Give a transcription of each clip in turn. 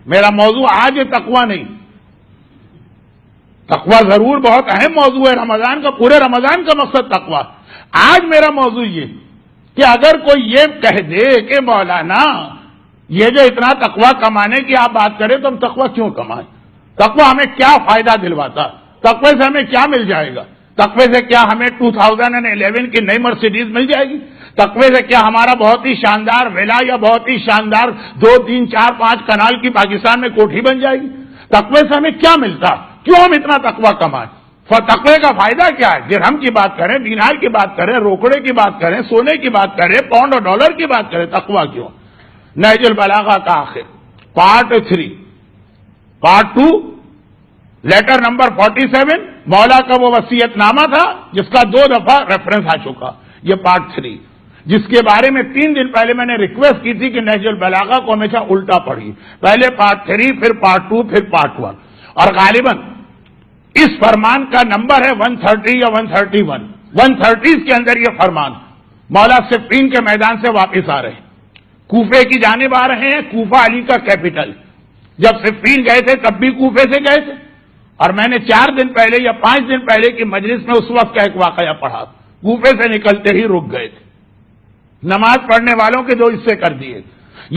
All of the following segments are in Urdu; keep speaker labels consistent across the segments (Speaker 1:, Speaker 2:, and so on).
Speaker 1: میرا موضوع آج ہے تقوی نہیں. تقوی ضرور بہت اہم موضوع ہے رمضان کا، پورے رمضان کا مقصد تقوی. آج میرا موضوع یہ کہ اگر کوئی یہ کہہ دے کہ مولانا یہ جو اتنا تقوی کمانے کی آپ بات کریں تو ہم تقوی کیوں کمائیں؟ تقوی ہمیں کیا فائدہ دلواتا؟ تقوی سے ہمیں کیا مل جائے گا؟ تقوی سے کیا ہمیں 2011 کی نئی مرسیڈیز مل جائے گی؟ تقوی سے کیا ہمارا بہت ہی شاندار ولا یا بہت ہی شاندار 2 3 4 5 کنال کی پاکستان میں کوٹھی بن جائے گی؟ تقوی سے ہمیں کیا ملتا؟ کیوں ہم اتنا تقوی کمائیں؟ تقوی کا فائدہ کیا ہے؟ درہم کی بات کریں، دینار کی بات کریں، روکڑے کی بات کریں، سونے کی بات کریں، پاؤنڈ اور ڈالر کی بات کریں، تقوی کیوں؟ نہج البلاغہ کا آخر پارٹ 3 پارٹ 2 لیٹر نمبر 47 مولا کا وہ وصیت نامہ تھا جس کا 2 دفعہ ریفرنس آ چکا. یہ پارٹ 3 جس کے بارے میں 3 دن پہلے میں نے ریکویسٹ کی تھی کہ نہج البلاغہ کو ہمیشہ الٹا پڑھی، پہلے پارٹ 3 پھر پارٹ 2 پھر پارٹ 1. اور غالباً اس فرمان کا نمبر ہے 130 یا 131. 130 کے اندر یہ فرمان مولا صفین کے میدان سے واپس آ رہے ہیں، کوفے کی جانب آ رہے ہیں. کوفہ علی کا کیپٹل. جب صفین گئے تھے تب بھی کوفے سے گئے تھے، اور میں نے 4 دن پہلے یا 5 دن پہلے کی مجلس میں اس وقت کا ایک واقعہ پڑھا. کوفے سے نکلتے ہی رک گئے تھے. نماز پڑھنے والوں کے 2 حصے کر دیے،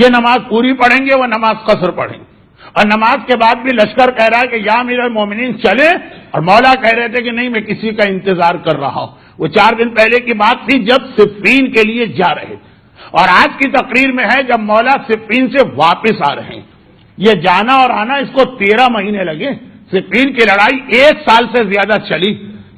Speaker 1: یہ نماز پوری پڑھیں گے، وہ نماز قصر پڑھیں گے. اور نماز کے بعد بھی لشکر کہہ رہا ہے کہ یا امیر المومنین چلے، اور مولا کہہ رہے تھے کہ نہیں میں کسی کا انتظار کر رہا ہوں. وہ 4 دن پہلے کی بات تھی جب صفین کے لیے جا رہے تھے، اور آج کی تقریر میں ہے جب مولا صفین سے واپس آ رہے ہیں. یہ جانا اور آنا اس کو 13 مہینے لگے. صفین کی لڑائی 1 سال سے زیادہ چلی.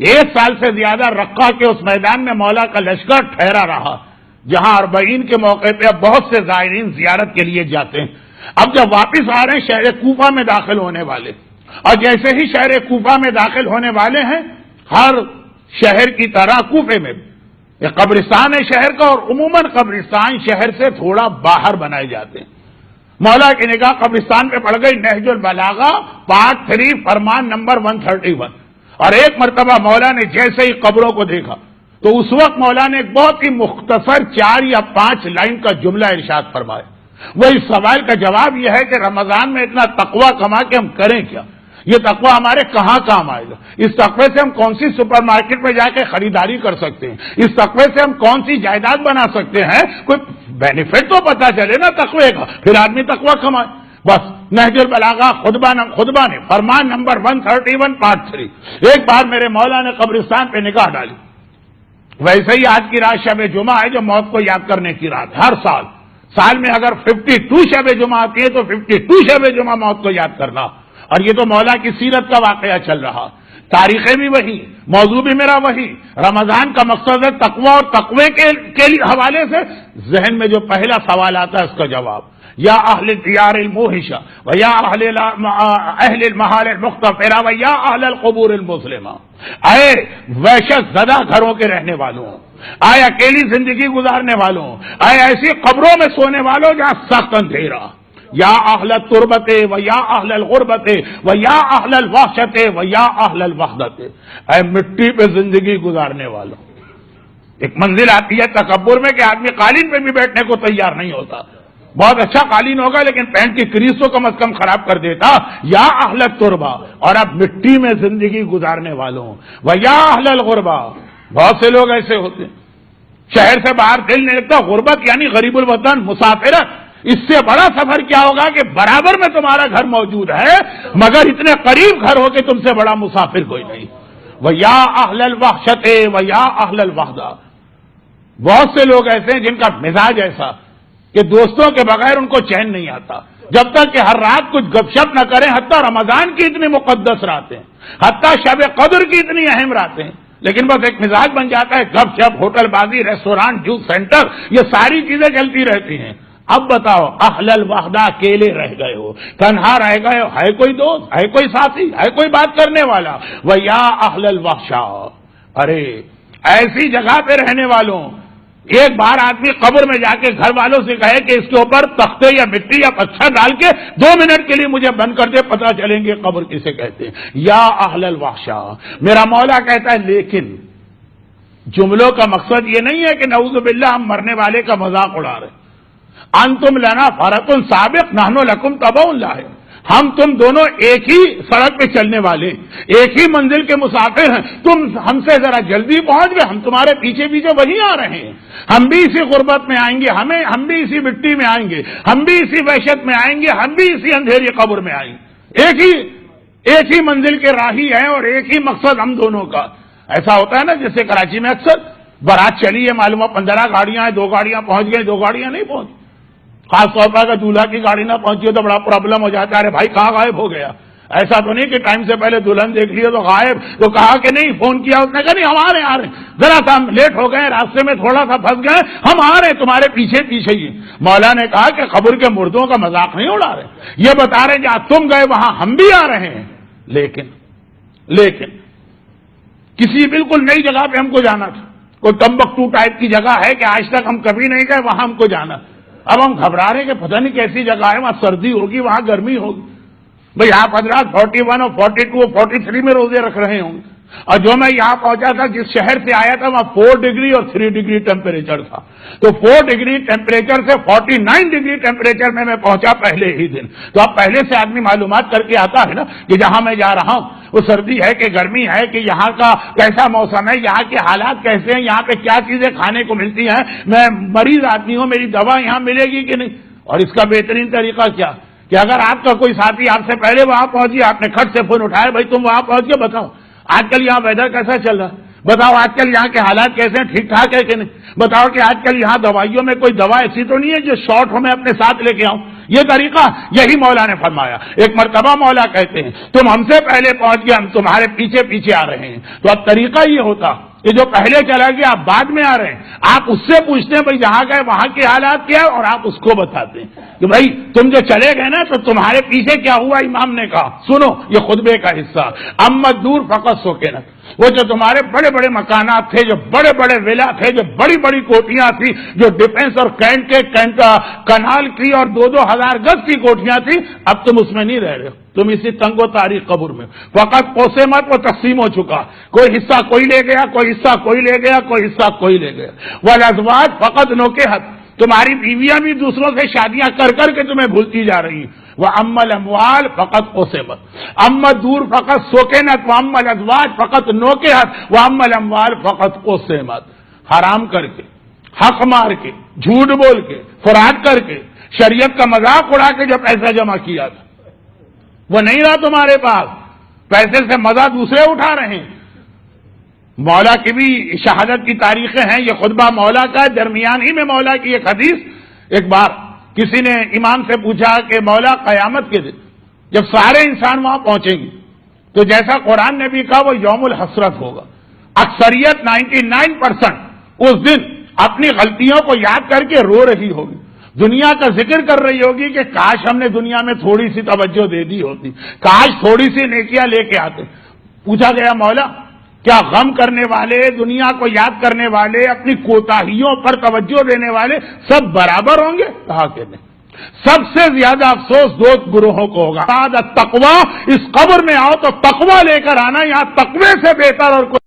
Speaker 1: 1 سال سے زیادہ رقہ کے اس میدان میں مولا کا لشکر ٹھہرا رہا، جہاں 40 کے موقع پہ اب بہت سے زائرین زیارت کے لیے جاتے ہیں. اب جب واپس آ رہے ہیں شہر کوفہ میں داخل ہونے والے، اور جیسے ہی شہر کوفہ میں داخل ہونے والے ہیں، ہر شہر کی طرح کوفے میں یہ قبرستان ہے شہر کا، اور عموماً قبرستان شہر سے تھوڑا باہر بنائے جاتے ہیں. مولا کی نگاہ قبرستان پہ پڑ گئی. نہج البلاغہ پارٹ 3 فرمان نمبر 131. اور ایک مرتبہ مولا نے جیسے ہی قبروں کو دیکھا تو اس وقت مولا نے ایک بہت ہی مختصر 4 یا 5 لائن کا جملہ ارشاد فرمایا. وہ اس سوال کا جواب یہ ہے کہ رمضان میں اتنا تقوی کما کے ہم کریں کیا؟ یہ تقوی ہمارے کہاں کام آئے گا؟ اس تقوی سے ہم کون سی سپر مارکیٹ میں جا کے خریداری کر سکتے ہیں؟ اس تقوی سے ہم کون سی جائیداد بنا سکتے ہیں؟ کوئی بینیفٹ تو پتا چلے نا تقوی کا، پھر آدمی تقوی کمائے. بس نہج البلاغہ خطبہ نے فرمان نمبر 131 پارٹ 3. ایک بار میرے مولا نے قبرستان پہ نگاہ ڈالی. ویسے ہی آج کی رات شب جمعہ ہے جو موت کو یاد کرنے کی رات. ہر سال میں اگر 52 شب جمعہ آتی ہے تو 52 شب جمعہ موت کو یاد کرنا. اور یہ تو مولا کی سیرت کا واقعہ چل رہا، تاریخیں بھی وہی، موضوع بھی میرا وہی. رمضان کا مقصد ہے تقوی، اور تقوی کے حوالے سے ذہن میں جو پہلا سوال آتا ہے اس کا جواب، یا اہل دیار الموحشہ و یا اہل المحال المختفرہ و یا اہل القبور المسلمہ. اے وحشت زدہ گھروں کے رہنے والوں، اے اکیلی زندگی گزارنے والوں، اے ایسی قبروں میں سونے والوں جہاں سخت اندھیرا، یا اہل التربت و یا اہل الغربت و یا اہل الوحشت و یا اہل الوحدت. اے مٹی پہ زندگی گزارنے والوں. ایک منزل آتی ہے تکبر میں کہ آدمی قالین پہ بھی بیٹھنے کو تیار نہیں ہوتا. بہت اچھا قالین ہوگا لیکن پینٹ کی کریز تو کم از کم خراب کر دیتا. یا اہل التربہ، اور اب مٹی میں زندگی گزارنے والوں، و یا اہل الغربہ. بہت سے لوگ ایسے ہوتے ہیں شہر سے باہر دل نہیں لگتا. غربت یعنی غریب الوطن، مسافرت. اس سے بڑا سفر کیا ہوگا کہ برابر میں تمہارا گھر موجود ہے مگر اتنے قریب گھر ہو کہ تم سے بڑا مسافر کوئی نہیں. وَيَا أَهْلَ الْوَحْشَةِ وَيَا أَهْلَ الْوَحْدَةِ. بہت سے لوگ ایسے ہیں جن کا مزاج ایسا کہ دوستوں کے بغیر ان کو چین نہیں آتا، جب تک کہ ہر رات کچھ گپ شپ نہ کریں. حتیٰ رمضان کی اتنی مقدس راتیں، حتیٰ شب قدر کی اتنی اہم راتیں، لیکن بس ایک مزاج بن جاتا ہے گپ شپ، ہوٹل بازی، ریسٹورانٹ، جوس سینٹر، یہ ساری چیزیں چلتی رہتی ہیں. اب بتاؤ اہل الوحدہ اکیلے رہ گئے ہو، تنہا رہ گئے ہو، ہے کوئی دوست، ہے کوئی ساتھی، ہے کوئی بات کرنے والا. وَيَا أَهْلَ الْوَحْشَةِ. ارے ایسی جگہ پہ رہنے والوں، ایک بار آدمی قبر میں جا کے گھر والوں سے کہے کہ اس کے اوپر تختے یا مٹی یا پتھر ڈال کے 2 منٹ کے لیے مجھے بند کر دے، پتہ چلیں گے قبر کسے کہتے ہیں. یا اہل الوحشہ. میرا مولا کہتا ہے لیکن جملوں کا مقصد یہ نہیں ہے کہ نعوذ باللہ ہم مرنے والے کا مذاق اڑا رہے. انتم لنا فرق سابق نحن لکم تبع لاحق. ہم تم دونوں ایک ہی سڑک پہ چلنے والے، ایک ہی منزل کے مسافر ہیں، تم ہم سے ذرا جلدی پہنچ گئے، ہم تمہارے پیچھے پیچھے وہیں آ رہے ہیں، ہم بھی اسی غربت میں آئیں گے، ہم بھی اسی مٹی میں آئیں گے، ہم بھی اسی وحشت میں آئیں گے، ہم بھی اسی اندھیری قبر میں آئیں گے، ایک ہی منزل کے راہی ہیں اور ایک ہی مقصد ہم دونوں کا۔ ایسا ہوتا ہے نا جیسے کراچی میں اکثر بارات چلی ہے، معلوم ہے 15 گاڑیاں ہیں، 2 گاڑیاں پہنچ گئی، 2 گاڑیاں نہیں پہنچ، خاص طور پر اگر دولہا کی گاڑی نہ پہنچی ہو تو بڑا پرابلم ہو جاتا ہے، ارے بھائی کہاں غائب ہو گیا؟ ایسا تو نہیں کہ ٹائم سے پہلے دلہن دیکھ لیا تو غائب، تو کہا کہ نہیں، فون کیا اس نے کہا نہیں ہم آ رہے ہیں، ذرا سا ہم لیٹ ہو گئے، راستے میں تھوڑا سا پھنس گئے، ہم آ رہے ہیں تمہارے پیچھے پیچھے ہی۔ مولا نے کہا کہ قبر کے مردوں کا مذاق نہیں اڑا رہے، یہ بتا رہے جہاں تم گئے وہاں ہم بھی آ رہے ہیں، لیکن کسی بالکل نئی جگہ پہ ہم کو جانا تھا، کوئی ٹمبکٹو ٹائپ کی جگہ ہے کہ آج تک ہم کبھی نہیں گئے، وہاں ہم کو جانا، اب ہم گھبرا رہے ہیں کہ پتہ نہیں کیسی جگہ ہے، وہاں سردی ہوگی، وہاں گرمی ہوگی، بھئی آپ حضرات 41 اور 42 اور 43 میں روزے رکھ رہے ہوں گے، اور جو میں یہاں پہنچا تھا جس شہر سے آیا تھا وہاں 4 ڈگری اور 3 ڈگری ٹیمپریچر تھا، تو 4 ڈگری ٹیمپریچر سے 49 ڈگری ٹیمپریچر میں پہنچا پہلے ہی دن۔ تو اب پہلے سے آدمی معلومات کر کے آتا ہے نا کہ جہاں میں جا رہا ہوں وہ سردی ہے کہ گرمی ہے، کہ یہاں کا کیسا موسم ہے، یہاں کے حالات کیسے ہیں، یہاں پہ کیا چیزیں کھانے کو ملتی ہیں، میں مریض آدمی ہوں، میری دوا یہاں ملے گی کہ نہیں۔ اور اس کا بہترین طریقہ کیا کہ اگر آپ کا کوئی ساتھی آپ سے پہلے وہاں پہنچی، آپ نے کھٹ سے فون اٹھایا، بھائی تم وہاں پہنچ کے بتاؤ آج کل یہاں ویدر کیسا چل رہا ہے، بتاؤ آج کل یہاں کے حالات کیسے ہیں، ٹھیک ٹھاک ہے کہ نہیں، بتاؤ کہ آج کل یہاں دوائیوں میں کوئی دوا ایسی تو نہیں ہے جو شارٹ ہو میں اپنے ساتھ لے کے آؤں۔ یہ طریقہ یہی مولا نے فرمایا۔ ایک مرتبہ مولا کہتے ہیں تم ہم سے پہلے پہنچ گئے، ہم تمہارے پیچھے پیچھے آ رہے ہیں، تو اب طریقہ یہ ہوتا کہ جو پہلے چلا گیا آپ بعد میں آ رہے ہیں، آپ اس سے پوچھتے ہیں بھائی جہاں گئے وہاں کے حالات کیا ہے، اور آپ اس کو بتاتے ہیں کہ بھائی تم جو چلے گئے نا تو تمہارے پیچھے کیا ہوا۔ امام نے کہا سنو یہ خطبے کا حصہ، اما دور فقط سوکینت، وہ جو تمہارے بڑے بڑے مکانات تھے، جو بڑے بڑے ولا تھے، جو بڑی بڑی کوٹیاں تھی، جو ڈیفنس اور کنال کی اور 2-2 ہزار گز کی کوٹیاں تھی، اب تم اس میں نہیں رہ رہے ہو، تم اسی تنگ و تاریخ قبر میں۔ فقط قسمت وہ تقسیم ہو چکا، کوئی حصہ کوئی لے گیا، کوئی حصہ کوئی لے گیا، کوئی حصہ کوئی لے گیا۔ والازواج فقط نوکحت، تمہاری بیویاں بھی دوسروں سے شادیاں کر کر کے تمہیں بھولتی جا رہی ہیں۔ وَأَمَّا الْأَمْوَالُ فَقَدْ قُسِمَتْ، أَمَّا الدُّورُ فَقَدْ سُكِنَتْ، وَأَمَّا الْأَزْوَاجُ فَقَدْ نُكِحَتْ، وَأَمَّا الْأَمْوَالُ فَقَدْ قُسِمَتْ۔ حرام کر کے، حق مار کے، جھوٹ بول کے، فراڈ کر کے، شریعت کا مذاق اڑا کے جو پیسہ جمع کیا تھا وہ نہیں رہا تمہارے پاس، پیسے سے مزہ دوسرے اٹھا رہے ہیں۔ مولا کی بھی شہادت کی تاریخیں ہیں، یہ خطبہ مولا کا ہے، درمیان ہی میں مولا کی ایک حدیث۔ ایک بار کسی نے امام سے پوچھا کہ مولا قیامت کے دن جب سارے انسان وہاں پہنچیں گے تو جیسا قرآن نے بھی کہا وہ یوم الحسرت ہوگا، اکثریت 99% اس دن اپنی غلطیوں کو یاد کر کے رو رہی ہوگی، دنیا کا ذکر کر رہی ہوگی کہ کاش ہم نے دنیا میں تھوڑی سی توجہ دے دی ہوتی، کاش تھوڑی سی نیکیاں لے کے آتے۔ پوچھا گیا مولا کیا غم کرنے والے، دنیا کو یاد کرنے والے، اپنی کوتاہیوں پر توجہ دینے والے سب برابر ہوں گے؟ کہا کہ نہیں، سب سے زیادہ افسوس 2 گروہوں کو ہوگا۔ تقویٰ، اس قبر میں آؤ تو تقویٰ لے کر آنا، یہاں تقوی سے بہتر اور